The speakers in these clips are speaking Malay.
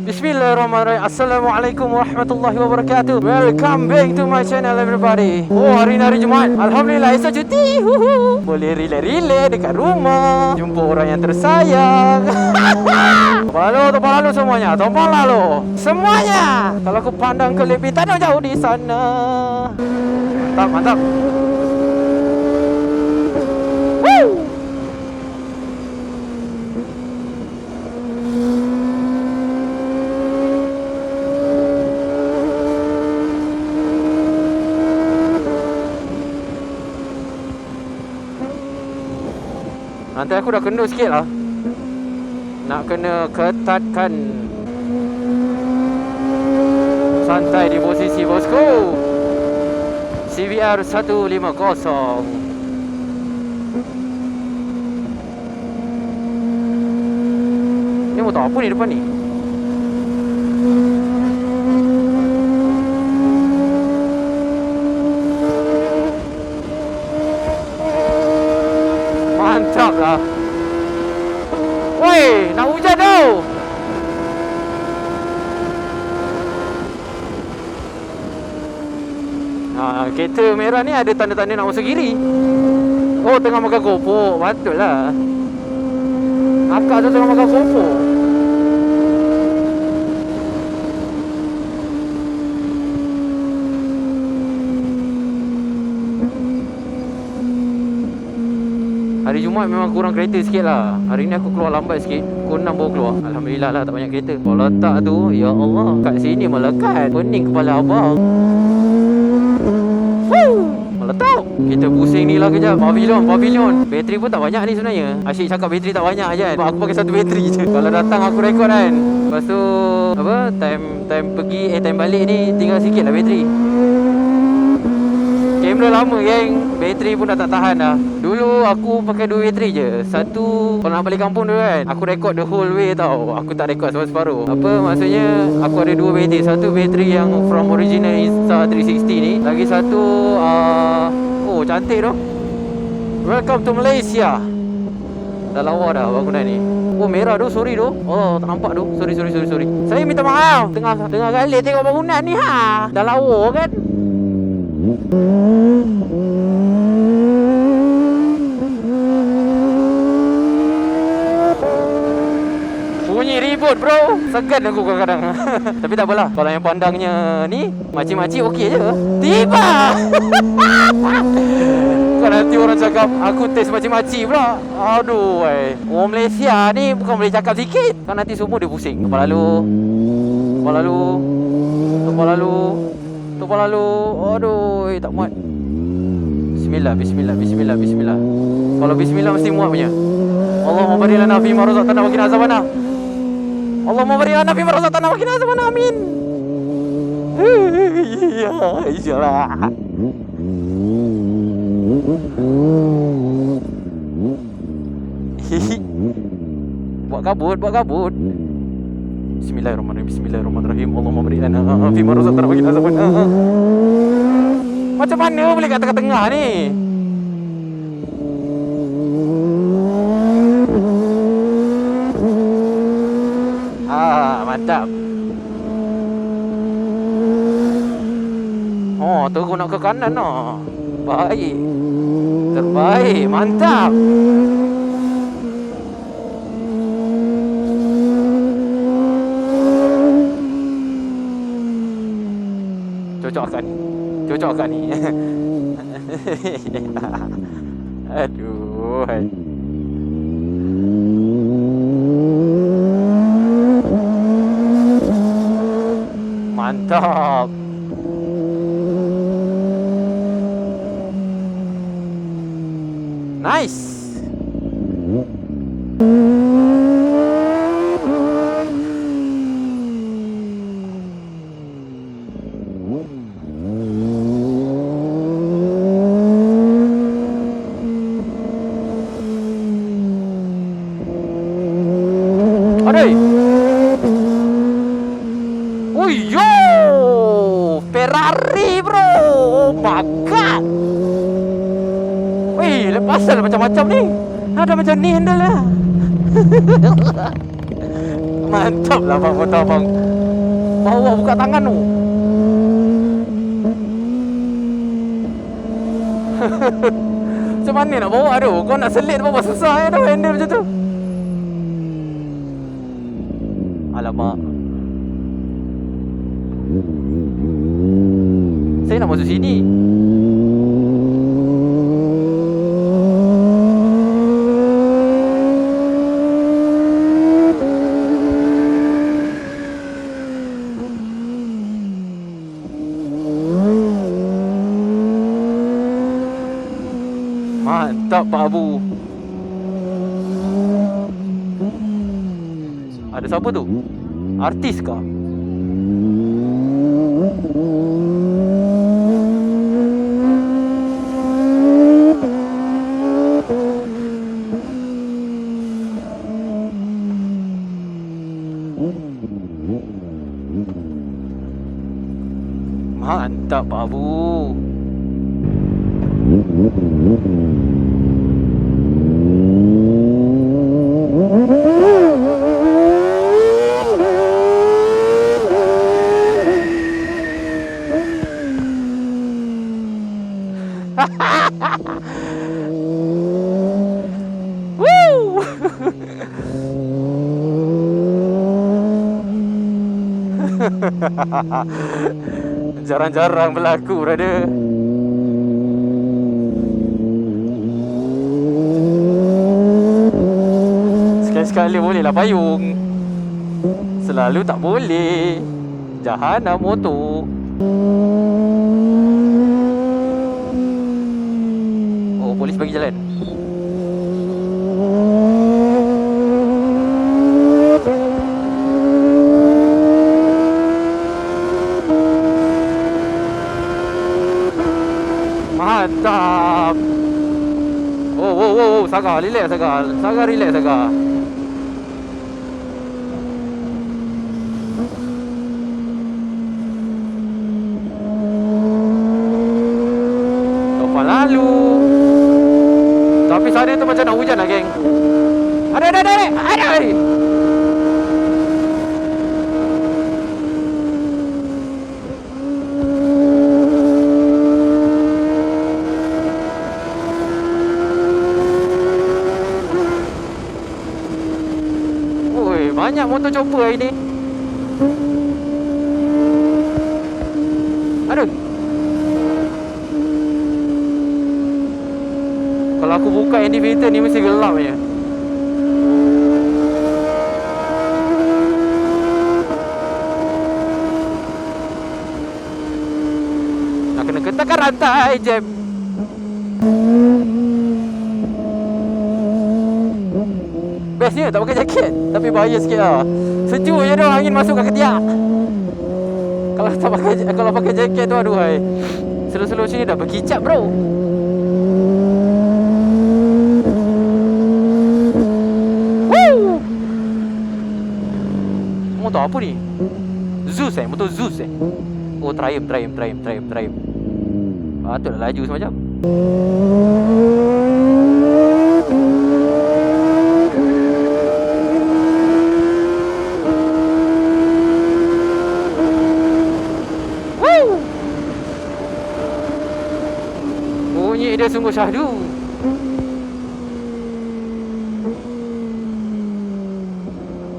Bismillahirrahmanirrahim. Assalamualaikum warahmatullahi wabarakatuh. Welcome back to my channel everybody. Oh, hari ni hari Jumaat. Alhamdulillah, esok cuti. Boleh relax-relax dekat rumah, jumpa orang yang tersayang. Tompang lalu semuanya. Tompang lalu semuanya. Kalau aku pandang ke lebih tak ada jauh di sana. Mantap, mantap. Woo! Nanti aku dah kendor sikit lah. Nak kena ketatkan. Santai di posisi bosku. CBR 150. Ni motor apa ni depan ni? Mantap lah. Woi, nak hujan tau. Kereta merah ni ada tanda-tanda nak masuk kiri. Oh, tengah makan kopok. Patut lah. Akak tu tengah makan kopok. Hari Jumaat memang kurang kereta sikit lah. Hari ni aku keluar lambat sikit. Pukul 6 baru keluar. Alhamdulillah lah tak banyak kereta. Kalau tak tu, ya Allah, kat sini melekat. Pening kepala abang. Meletup. Kita pusing ni lah kejap. Pavilion. Bateri pun tak banyak ni sebenarnya. Asyik cakap bateri tak banyak je kan. Aku pakai satu bateri je. Kalau datang aku rekod kan. Lepas tu apa, time pergi time balik ni tinggal sikit lah bateri. Kamera lama geng. Bateri pun dah tak tahan dah. Dulu aku pakai 2 bateri je. Satu kalau nak balik kampung dulu kan, aku rekod the whole way tau. Aku tak rekod separuh. Apa maksudnya, aku ada 2 bateri. Satu bateri yang from original Insta360 ni. Lagi satu oh cantik tu. Welcome to Malaysia. Dah lawa dah bangunan ni. Oh merah tu, sorry tu. Oh tak nampak tu. Sorry. Saya minta maaf. Tengah kali tengok bangunan ni ha. Dah lawa kan. Bunyi ribut bro. Segan aku kadang-kadang. Tapi tak apalah. Kalau yang pandangnya ni makcik-makcik okey je. Tiba. Kan nanti orang cakap aku test makcik-makcik pula. Aduh orang Malaysia ni bukan boleh cakap sikit. Kan nanti semua dia pusing. Kepala lalu. Aduh, tak muat. Bismillah. Kalau bismillah mesti muat punya. Allahumma barik lana fi ma razaqtana wa qina azabana. Allahumma barik lana fi ma razaqtana wa qina azabana. Amin. Ya, insyaallah. Buat kabut. Bismillahirrahmanirrahim. Allahumma barik lana fi ma razaqtana wa qina azabana. Macam mana boleh kat tengah-tengah ni? Mantap. Oh, terus nak ke kanan noh. Baik. Terbaik, mantap. Cocok kan ni. Aduh. Mantap. Nice. Oh yo, Ferrari bro. Oh my god. Weh, pasal macam-macam ni. Ada macam ni handle lah. Mantap lah bang, motor abang. Bawa buka tangan tu. Macam mana nak bawa tu? Kau nak selit bawa susah tu handle macam tu. Alamak. Saya nak masuk sini. Mantap Pak Abu. Ada siapa tu? Artis kah? Mantap Pak Abu. Woo! Jarang-jarang berlaku, brother. Sekali-sekali bolehlah payung. Selalu tak boleh. Jahanam motor. Oh, polis bagi jalan. Mantap. Oh, Saga, relax Saga. Saga, relax Saga. Depan lalu. Tapi sana tu macam nak hujan lah, geng. Ada. Banyak motor chopper hari ni. Aduh. Kalau aku buka indicator ni mesti gelap je. Nak kena ketakkan rantai jam. Bestnya tak pakai jaket. Tapi bahaya sikit lah. Sejuk je tu, angin masuk kat ketiak. Kalau pakai jaket tu, aduh hai. Slow-slow sini dah berkicap bro. Woo! Motor apa ni? Zeus motor Zeus Oh, Triumph. Patutlah laju semacam. Bunyi dia sungguh syahdu.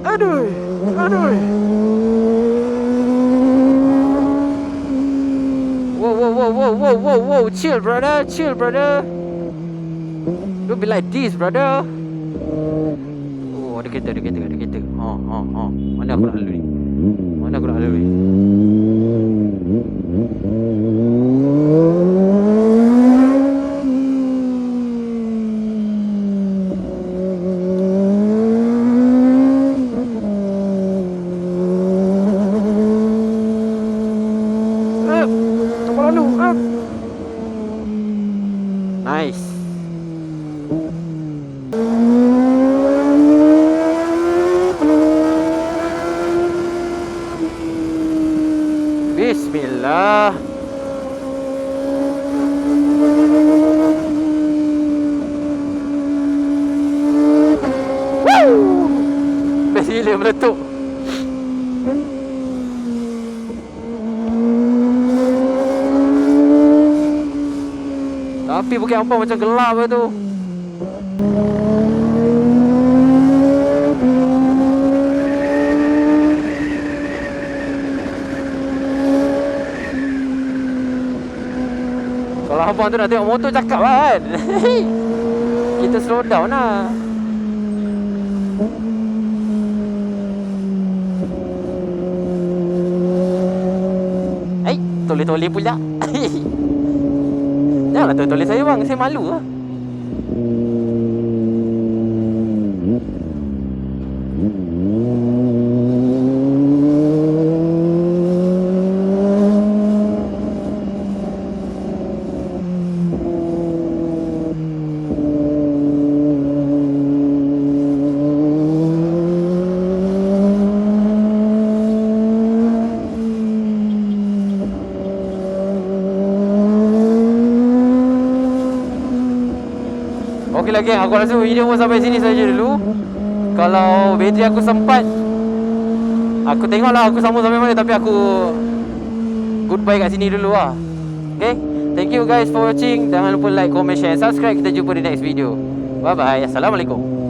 Aduh. Whoa, chill brother. Don't be like this brother. Oh, ada kereta. Mana aku nak lalu ni? Nice. Bismillah. Woo! Best gila meletup. Tapi Bukit Ampang macam gelap lah tu. Kalau abang tu nak tengok motor cakap lah kan. Kita slow down lah. Toleh-toleh pula. Janganlah toleh saya bang, saya malu lah. Okey lah geng, aku rasa video pun sampai sini saja dulu. Kalau bateri aku sempat, aku tengoklah aku sambung sampai mana. Tapi aku goodbye kat sini dulu lah. Okay, thank you guys for watching. Jangan lupa like, comment, share, subscribe. Kita jumpa di next video. Bye bye. Assalamualaikum.